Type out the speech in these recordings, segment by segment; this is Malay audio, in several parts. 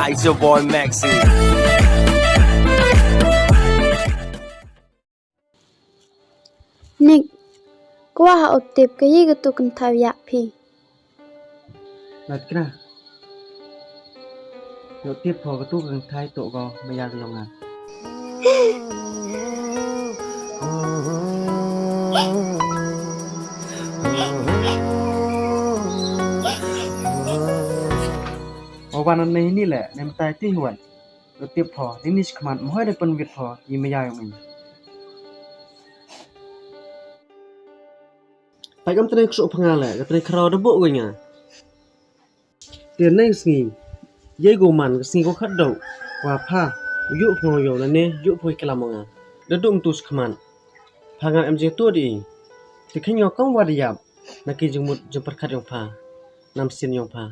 Hi, it's your boy Maxi. Nick, kuah otip kaya gitu kentau yapi. Lật cái nào Độ tiếp phò cái tu gần thay tổ gò mà già lòng à Ởวันnàyนี่แหละในมันตายที่หวนđộ tiếp phò đếnนี่ขมันไม่ให้ได้เป็นวิทย์พอยิ่งไม่ยาวอย่างนี้ไปกำตันกสุพงาแหละกำตันคราวดับเบิ้ลกันไงtiền này gì dây gồm màn cái gì có khát đầu và pha dụ ngồi dầu là nè dụ phơi cái làm ngà đất đụng tụt khman pha ngàn em chơi tua đi thì khi nhỏ công vào đi dạp là khi dùng một dùng bật khát dòng pha nằm xin dòng pha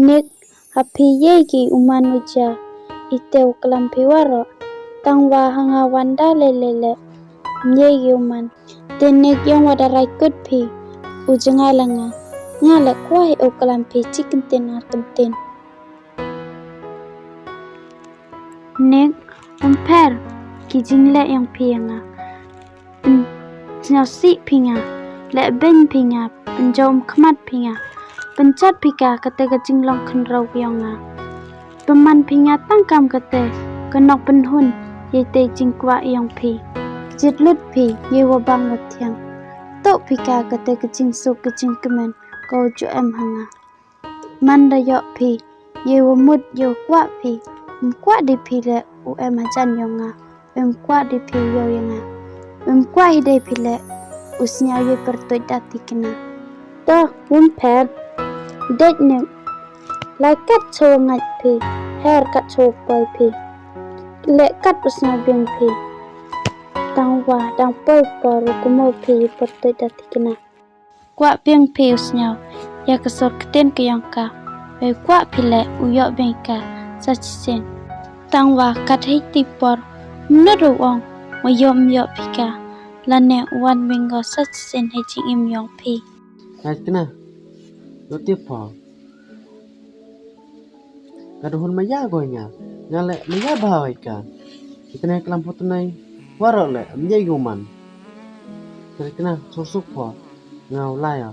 Nick, happy yegi umanuja iteu kelam piwaro tangwa hanga wanda lelele yegi uman tenek yang wadarai kut pi ujengai langa ngale kuai o kelam pi chicken ten atem Nick, per kijing le yang pianga nyasi pinga le ben pinga penjom kemat pinga Pencet pika kata kecing long kenrau yonga. Peman pinga tangkam kata kenok penhun yete jingkwa yang pi. Kecit lut pi ye wabang watiang. Tok pika kata kecing su kecing kemen kau ju em hanga. Manda yok pi ye wamut yo kwa pi. Kwa di pi le u em ajan yonga. Kwa di pi yo yonga. Kwa hidai pi le usnya ye pertoi dati kena. Dah pet. Dek ni, lai kat show ngat pi, hair kat show boy pi, le kat usna biang pi, tang boy paru kumo pi pertoi dati kena. Kuat biang pi usnya, ya kesor keten ke yang ka, kuat pi le uyok biang ka, sacisen. Tang kat hiti par, menurut wong, mayom pi ka, lane wan minggu sacisen hejing im yang pi. Lật cái nào độ tiếp phò cái đồ hôn mà giá gọi nhà nhà lệ mà giá bao ấy cả cái này làm foto này quá rồi lệ em dây gồm màn cái nào số súc phò ngào lai à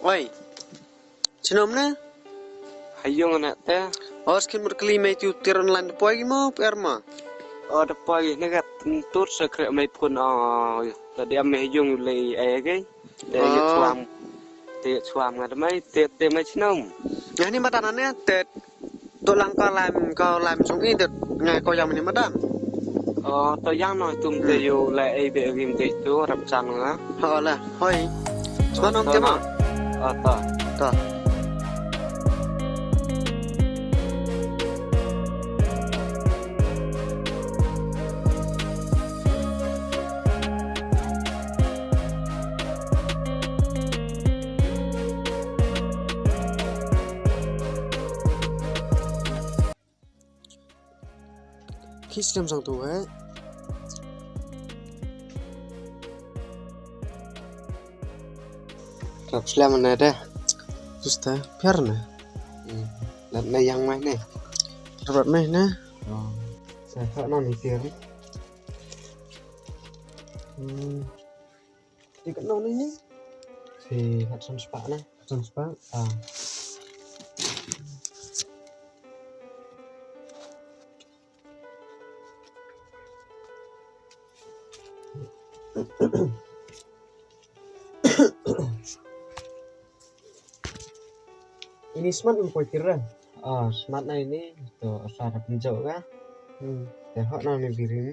Oi, cinom na? Hayong anak teh. Oh, skin berkelima itu tiran lan depoy mo, perma. Oh, depoy negat tut sekre mai pun tadi ame hayong lei ai để chuam ngad mai te mai cinom. Ya ni matanannya te tulang kau lam sungi te ngai kau yang ni madam. Oh, to yang noi tum te yo lai ai be gim te tu rap chang nga. Ho la, hoi. Semanong te mo. Ta. Khi xem sang tu ấy Rap slam mana dah? Susta, biar na. Lap na yang mai ni. Rapat meh na. Saya tak nak mikir. Ikat nau ni. Si Hudson Spark na. Transpa. Ini smart mempunyai kira. Smart na ini tu suara penjauh kah? Hot na ni biru.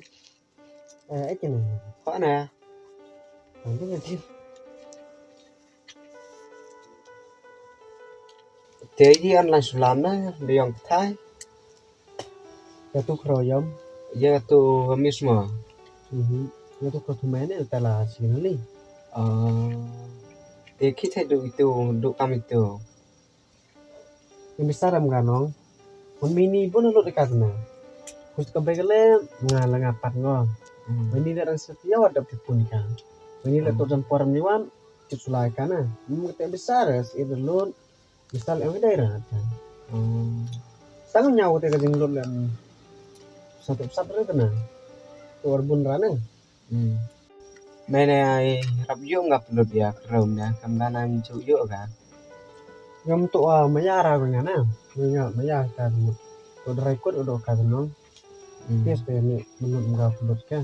Itu ni. Hot na. Nanti nanti. Jadi online sulam na dia yang Thai. Itu keroyam. Ya tu mismo. Itu kerumahan ni telah sini. Dia kita duk kami tu. Yang besar am ganong. Mini pun lu dekat sana. Khusus kebegale ngalang apat ngong. Mini dah setia ada pun kan. Mini le tu campur niwan sulai kana. Mungkin besar itu lu misal yang daerah kan. Sangat nyawa tega jinglot dan satu itu na. Tuar bun rana. Mana rap yuk nggak perlu dia kerum ya. Kamganan cu yuk kan. Ngam tu mayara ngana. Mayara kan. Udah ikut udah kan no. Yes ni menurut nggak perlu kan.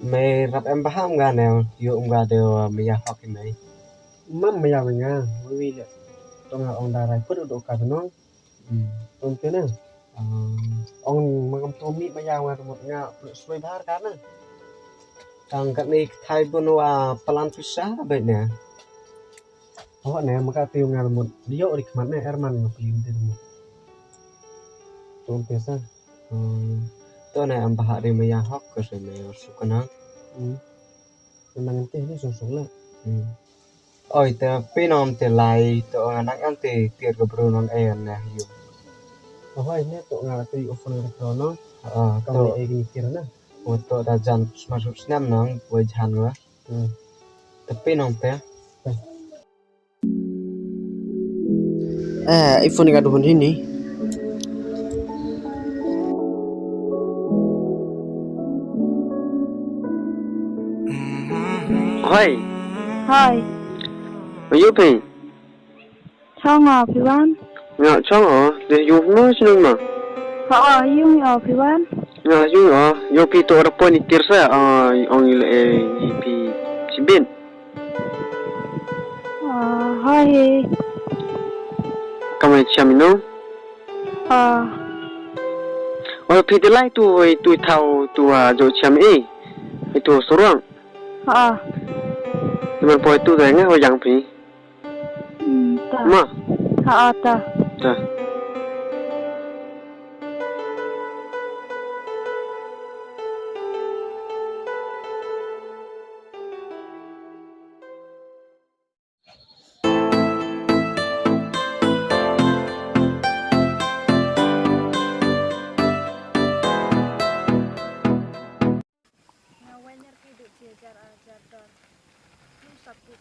Mày rap em paham nggak nih? Yuk nggak ada maya hoki mày. Mam mayara nga. Wili. Tong orang darah ikut udah kan no. Mungkin na. Ông mang tomi mayara một nga suy bahar kan na. Angkat ni Thai pun pelan pisah baik ni. Awak ni maka tiu ngal mut dia ori kemana Herman ngapelin dia mut. Tuh biasa. Tu ni am bahar ni maya hok ke sini sukana. Memang nanti ni susung lah. Oh itu pinom te lai tu anak am te tiar ke brunon ayan na hiu. Awak ini tu ngal tiu ofon ke krono. Tu Kau ni egin kira na. untuk dajan masuk senam nang wajan gua. Tapi nong te. iPhone ni kadu ini. Hai. Hai, Ayo pe. chào ngọ Phi Văn. Ngạ chong ở để yêu nó xin mà. Họ yung ngọ Phi Văn. Ngạ yêu ở yêu pi to ra pon itir sa ông ile pi sibin. Hai. Kamay chamino. Oh pi de lai tu thau tu jo cham e. Itu sorang. Teman poi tu dah ngah yang pi. Ta. Ma. Ta. Ta. Ngawenyer ki duk diajar ajar dor. Sabtu.